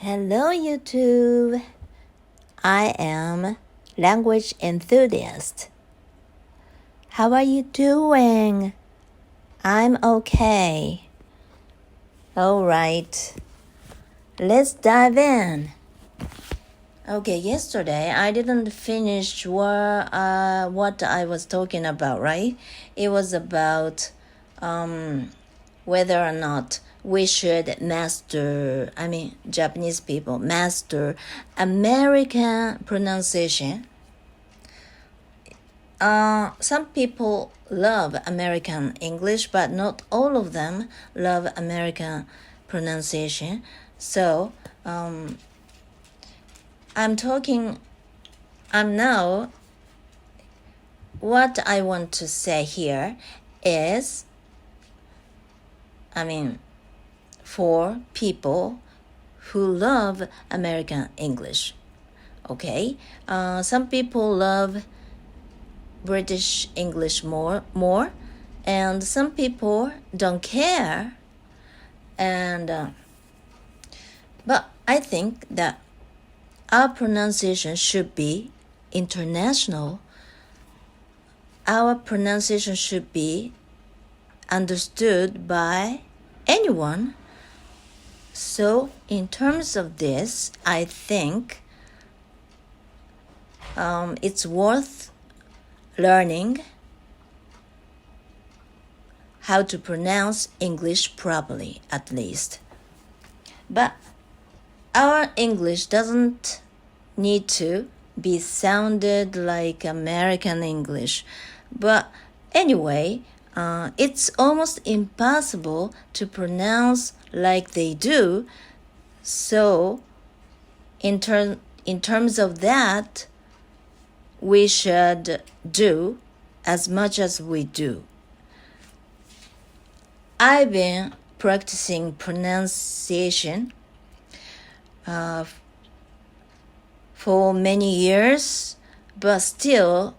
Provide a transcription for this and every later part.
Hello, YouTube. I am Language-Enthusiast. How are you doing? I'm okay. All right. Let's dive in. Okay, yesterday I didn't finish what I was talking about, right? It was about whether or not we should Japanese people master American pronunciation. Some people love American English, but not all of them love American pronunciation. So, what I want to say here is, for people who love American English. Okay? Some people love British English more, and some people don't care. But I think that our pronunciation should be international. Our pronunciation should be understood by anyone. So in terms of this, I think it's worth learning how to pronounce English properly, at least. But our English doesn't need to be sounded like American English. But anyway, it's almost impossible to pronounce like they do. So, in terms of that, we should do as much as we do. I've been practicing pronunciation for many years, but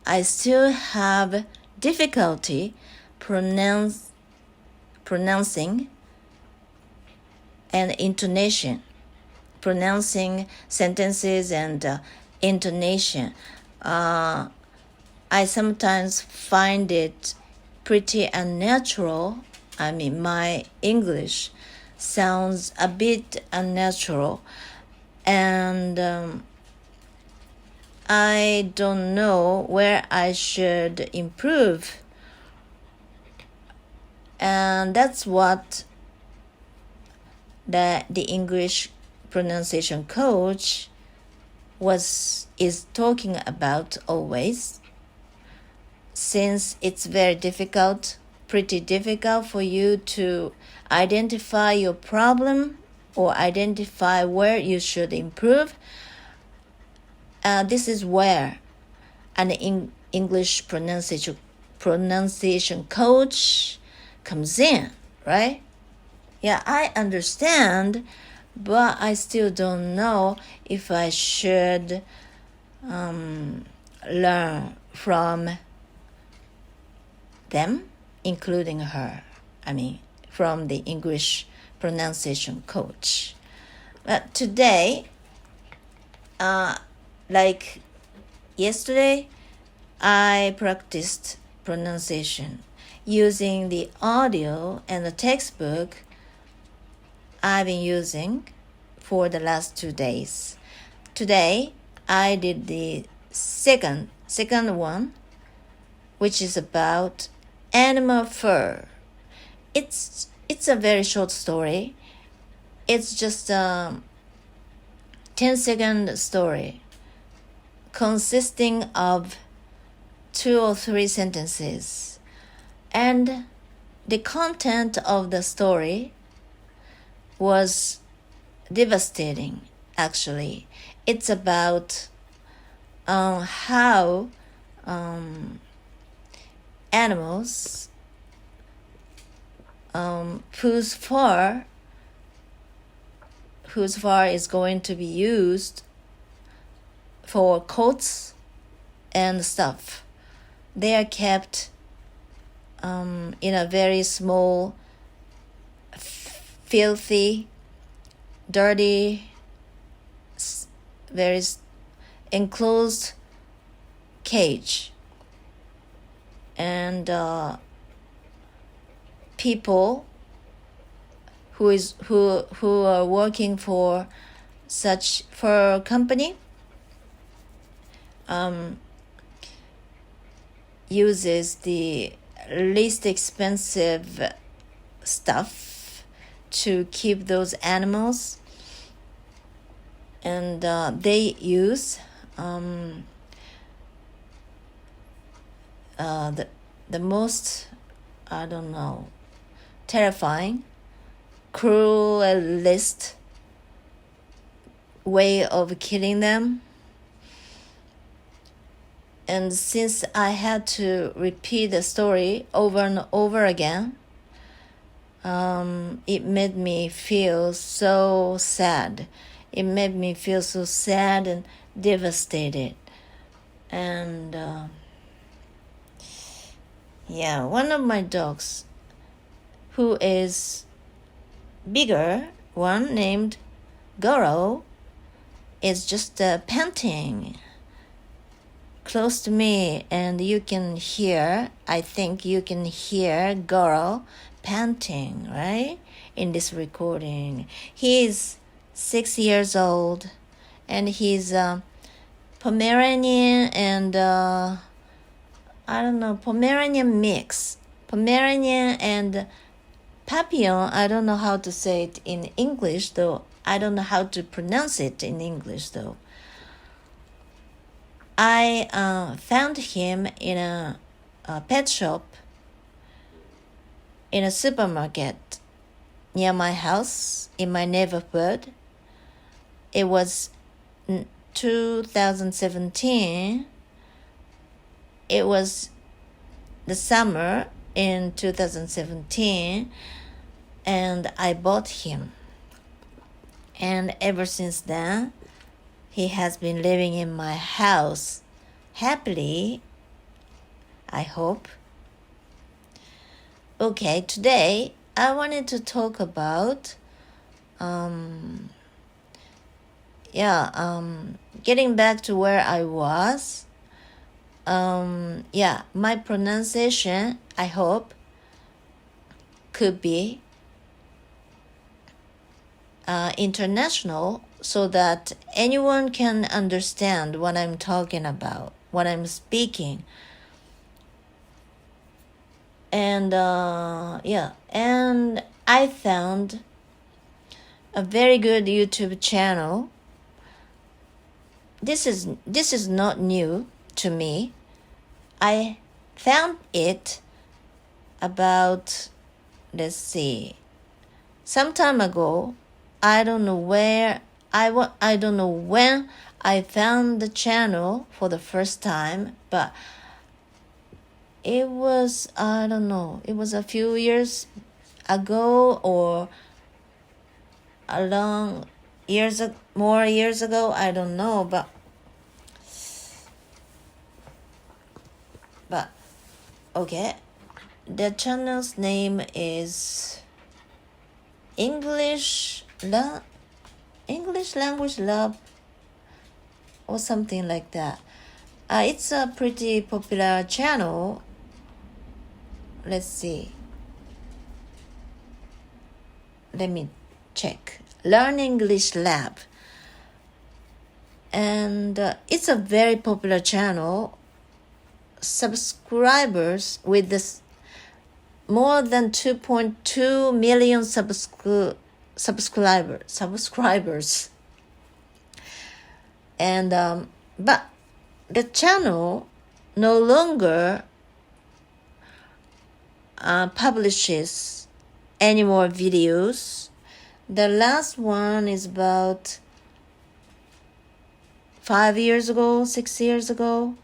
I still have difficulty pronouncing and intonation, pronouncing sentences and intonation. I sometimes find it pretty unnatural. My English sounds a bit unnatural, and I don't know where I should improve. And that's what the English pronunciation coach is talking about always, since it's pretty difficult for you to identify your problem or identify where you should improve. This is where an English pronunciation coach comes in, right? Yeah, I understand, but I still don't know if I should learn from them, including her. From the English pronunciation coach. But today, like yesterday, I practiced pronunciation using the audio and the textbook I've been using for the last 2 days. Today, I did the second one, which is about animal fur. It's a very short story. It's just a 10-second story consisting of 2 or 3 sentences. And the content of the story was devastating, actually. It's about how animals whose fur is going to be used for coats and stuff. They are kept in a very small, filthy, dirty very enclosed cage, and people who are working for a company uses the least expensive stuff to keep those animals, and they use the most, I don't know, terrifying, cruelest way of killing them. And since I had to repeat the story over and over again, it made me feel so sad. It made me feel so sad and devastated. And one of my dogs, who is bigger, one named Goro, is just panting close to me, and I think you can hear Goro panting, right? In this recording. He is 6 years old, and he's Pomeranian and Pomeranian mix. Pomeranian and Papillon, I don't know how to say it in English, though. I don't know how to pronounce it in English, though. I found him in a pet shop in a supermarket near my house in my neighborhood. It was 2017. It was the summer in 2017, and I bought him. And ever since then, he has been living in my house happily, I hope. Okay, today I wanted to talk about getting back to where I was. My pronunciation, I hope, could be international, so that anyone can understand what I'm talking about, what I'm speaking. And and I found a very good YouTube channel. This is not new to me. I found it about, some time ago. I don't know when I found the channel for the first time, but it was, it was a few years ago or more years ago, I don't know, but okay. The channel's name is English Language Lab or something like that. It's a pretty popular channel. Let's see. Let me check. Learn English Lab. And it's a very popular channel. Subscribers with this more than 2.2 million subscribers. And but the channel no longer publishes any more videos. The last one is about 6 years ago.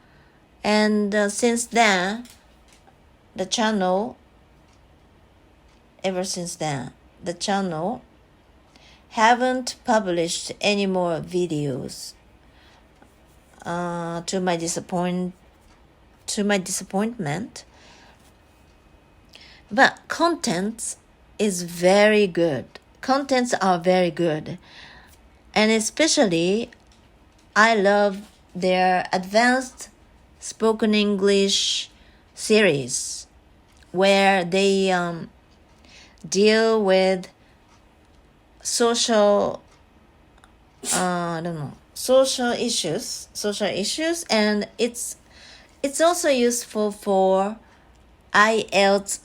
And since then, the channel haven't published any more videos, to my disappointment. But contents are very good, and especially I love their advanced spoken English series where they deal with social social issues, and it's also useful for IELTS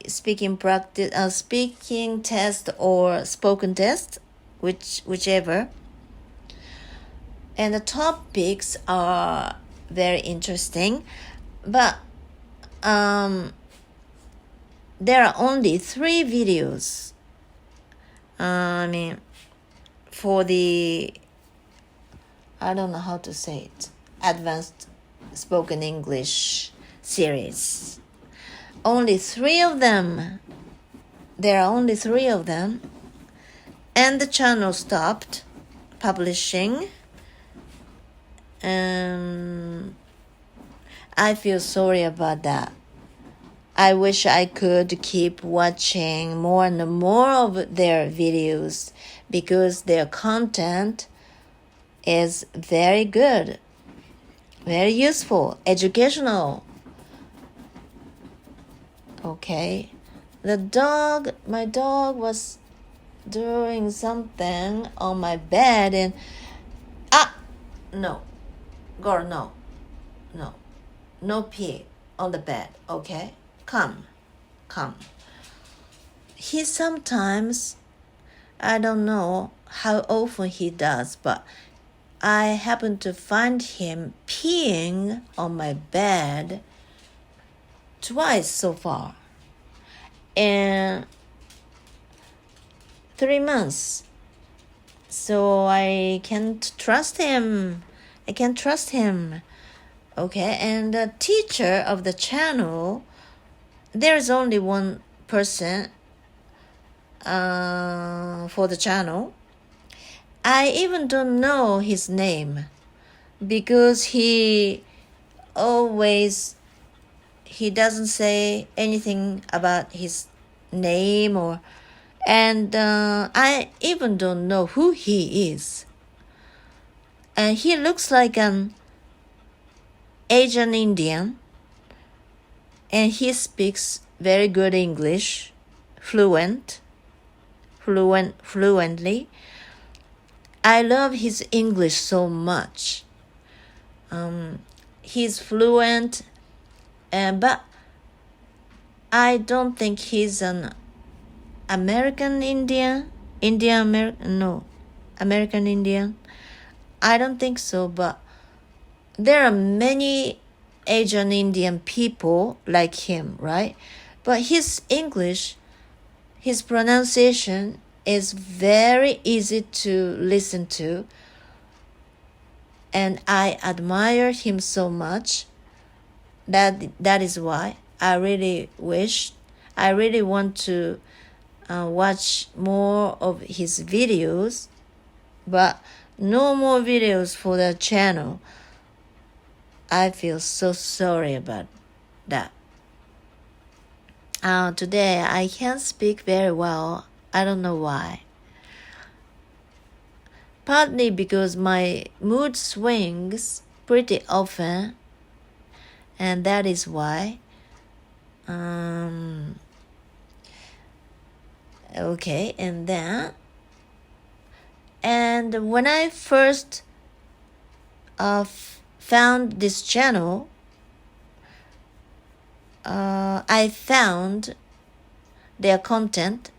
speaking practice, speaking test or spoken test, whichever. And the topics are very interesting, but there are only 3 videos. For the, I don't know how to say it, advanced spoken English series. Only 3 of them. There are only 3 of them. And the channel stopped publishing. I feel sorry about that. I wish I could keep watching more and more of their videos because their content is very good, very useful, educational. Okay. My dog was doing something on my bed and no. Girl, no pee on the bed, okay? Come. He sometimes, I don't know how often he does, but I happen to find him peeing on my bed twice so far. In 3 months. So I can't trust him. Okay, and the teacher of the channel, there's only one person for the channel. I even don't know his name because he doesn't say anything about his name and I even don't know who he is. And he looks like an Asian Indian, and he speaks very good English, fluently. I love his English so much. He's fluent, but I don't think he's an American Indian. American Indian. I don't think so, but there are many Asian Indian people like him, right? But his English, his pronunciation is very easy to listen to, and I admire him so much. That is why I really want to watch more of his videos, but no more videos for the channel. I feel so sorry about that. Today I can't speak very well. I don't know why. Partly because my mood swings pretty often, and that is why. Okay, and when I first found this channel, I found their content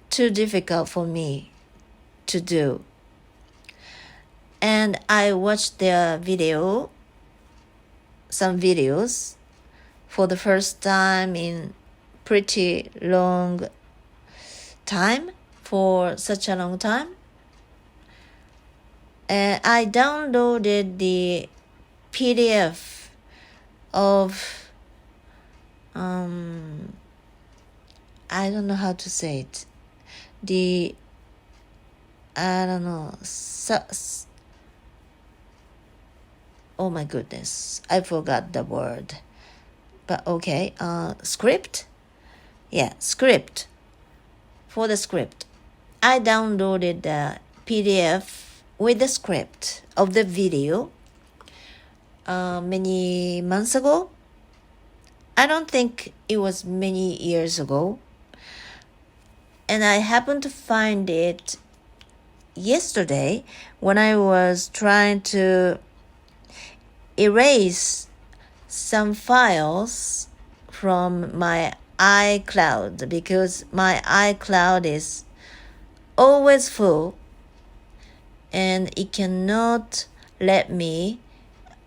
too difficult for me to do. And I watched their some videos for the first time in pretty long time, for such a long time. And I downloaded the PDF of I don't know how to say it. Oh my goodness, I forgot the word. But okay, script? Yeah, script. For the script, I downloaded the PDF with the script of the video many months ago. I don't think it was many years ago. And I happened to find it yesterday when I was trying to erase some files from my iCloud, because my iCloud is always full and it cannot let me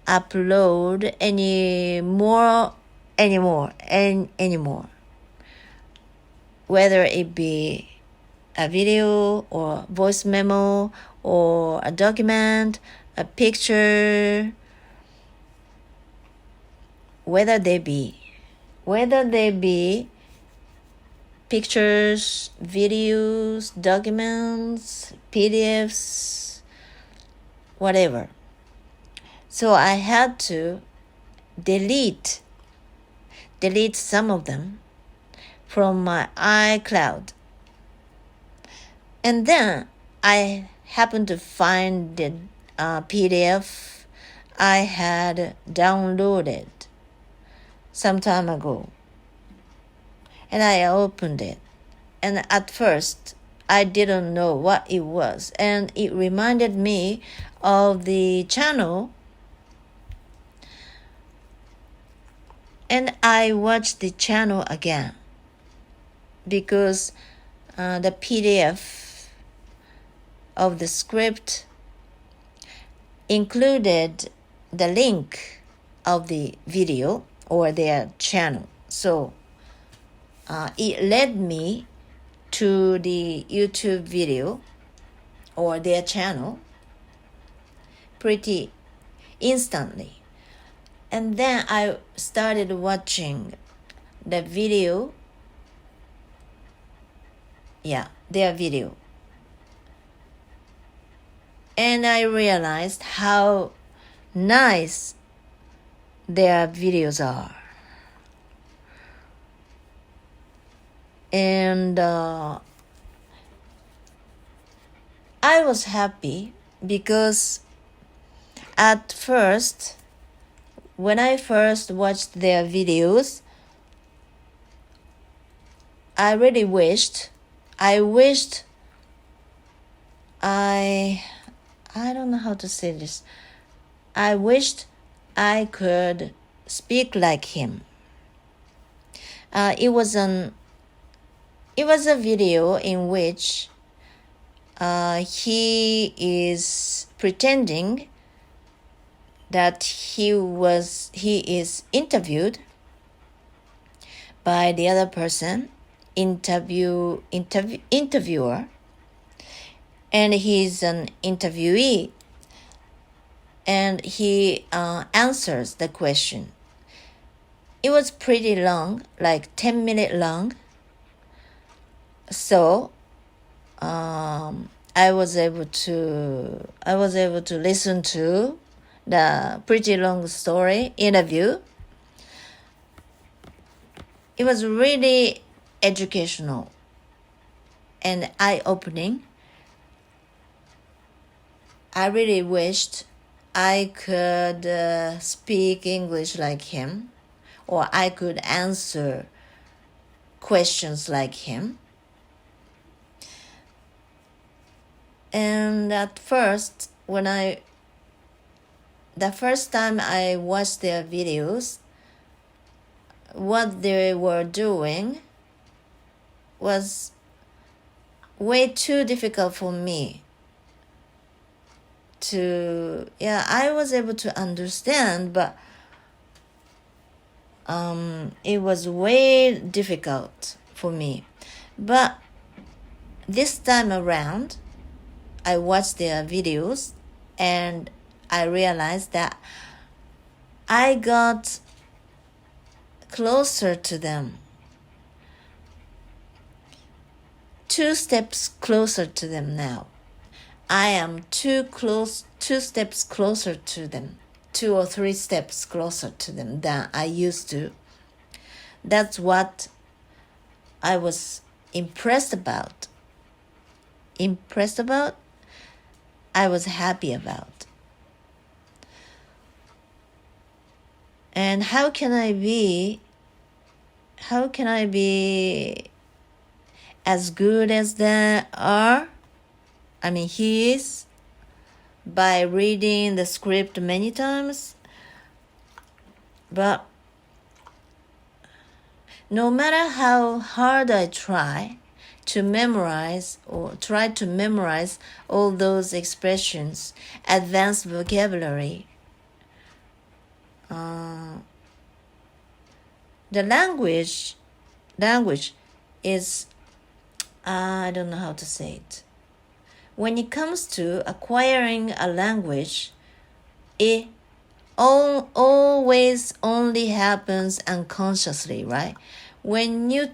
upload anymore, whether it be a video or voice memo or a document, a picture, whether they be pictures, videos, documents, PDFs, whatever. So I had to delete some of them from my iCloud. And then I happened to find the PDF I had downloaded some time ago. And I opened it. And at first, I didn't know what it was. And it reminded me of the channel. And I watched the channel again, because the PDF of the script included the link of the video or their channel. So it led me to the YouTube video or their channel pretty instantly. And then I started watching the video. Their video. And I realized how nice their videos are. And I was happy because at first, when I first watched their videos, I wished I don't know how to say this. I wished I could speak like him. It was a video in which he is pretending that he is interviewed by the other person, interviewer, and he's an interviewee, and he answers the question. It was pretty long, like 10-minute long. So I was able to listen to the pretty long story interview. It was really educational and eye-opening. I really wished I could speak English like him, or I could answer questions like him. And at first, the first time I watched their videos, what they were doing was way too difficult for me to, I was able to understand, but it was way difficult for me. But this time around, I watched their videos and I realized that I got closer to them, 2 steps closer to them now. I am 2 steps closer to them, 2 or 3 steps closer to them than I used to. That's what I was impressed about. I was happy about. And how can I be as good as they are? I mean, he is, by reading the script many times. But no matter how hard I try to memorize all those expressions, advanced vocabulary, the language is, I don't know how to say it. When it comes to acquiring a language, it always only happens unconsciously, right? No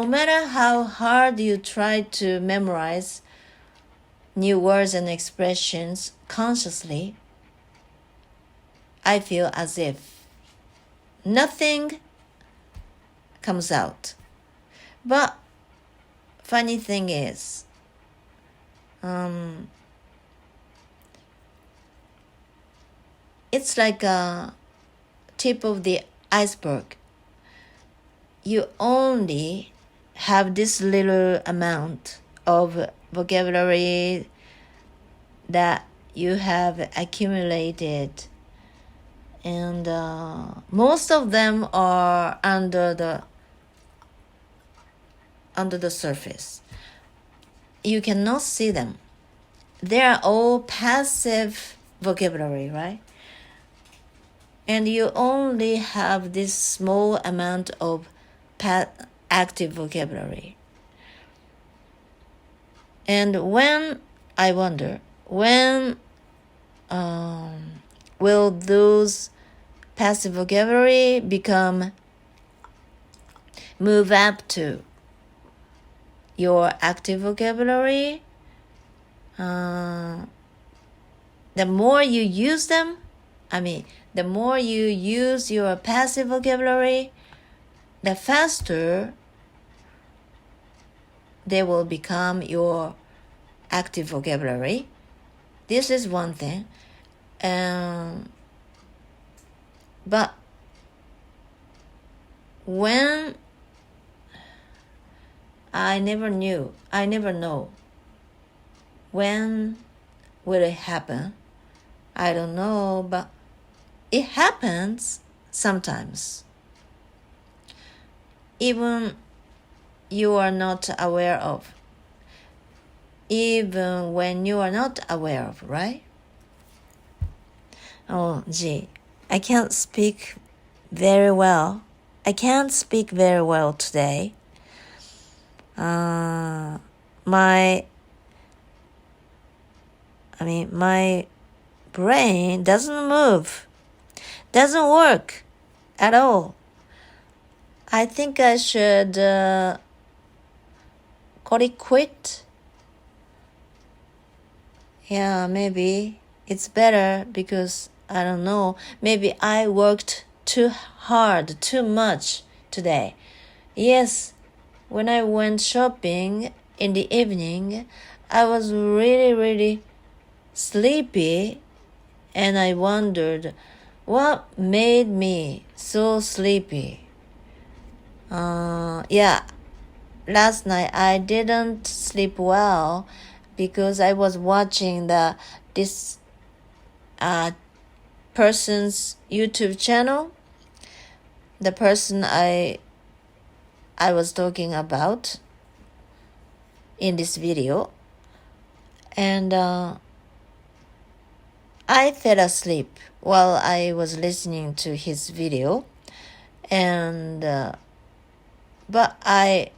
matter how hard you try to memorize new words and expressions consciously, I feel as if nothing comes out. But funny thing is, it's like a tip of the iceberg. You only have this little amount of vocabulary that you have accumulated, and most of them are under the surface. You cannot see them. They are all passive vocabulary, right? And you only have this small amount of active vocabulary. And I wonder, when will those passive vocabulary move up to your active vocabulary? The more you use them, the more you use your passive vocabulary, the faster they will become your active vocabulary. This is one thing. But when I never know when will it happen. I don't know, but it happens sometimes. Even you are not aware of. Even when you are not aware of, right? Oh, gee, I can't speak very well. Today. My brain doesn't work at all. I think I should call it quit. Yeah, maybe it's better because I don't know. Maybe I worked too much today. Yes, when I went shopping in the evening, I was really, really sleepy, and I wondered what made me so sleepy. Last night I didn't sleep well because I was watching this person's YouTube channel, the person I was talking about in this video, and I fell asleep while I was listening to his video, and but I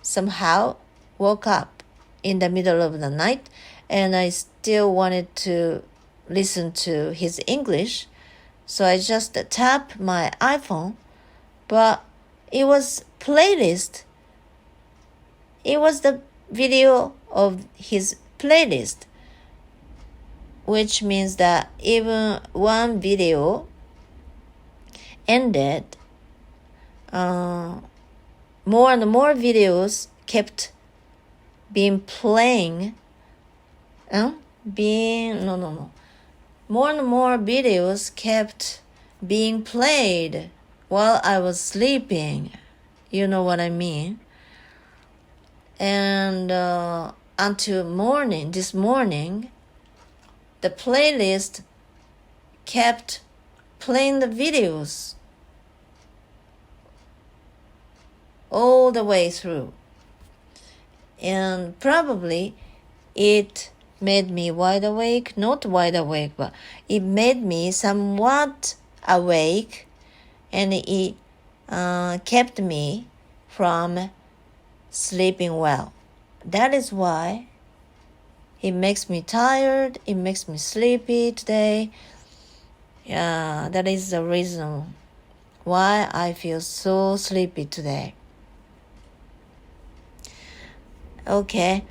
somehow woke up in the middle of the night, and I still wanted to listen to his English, so I just tapped my iPhone, but it was playlist. It was the video of his playlist, which means that even one video ended, more and more videos kept being playing More and more videos kept being played while I was sleeping. You know what I mean? And until this morning, the playlist kept playing the videos all the way through. And probably it made me wide awake, not wide awake, but it made me somewhat awake, and it kept me from sleeping well. That is why it makes me tired, it makes me sleepy today. Yeah, that is the reason why I feel so sleepy today. Okay.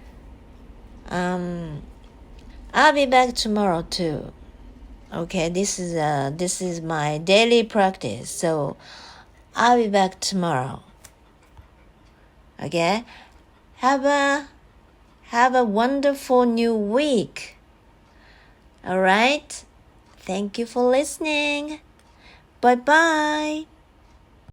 I'll be back tomorrow too. Okay, this is my daily practice, so I'll be back tomorrow. Okay? Have a wonderful new week. All right? Thank you for listening. Bye-bye.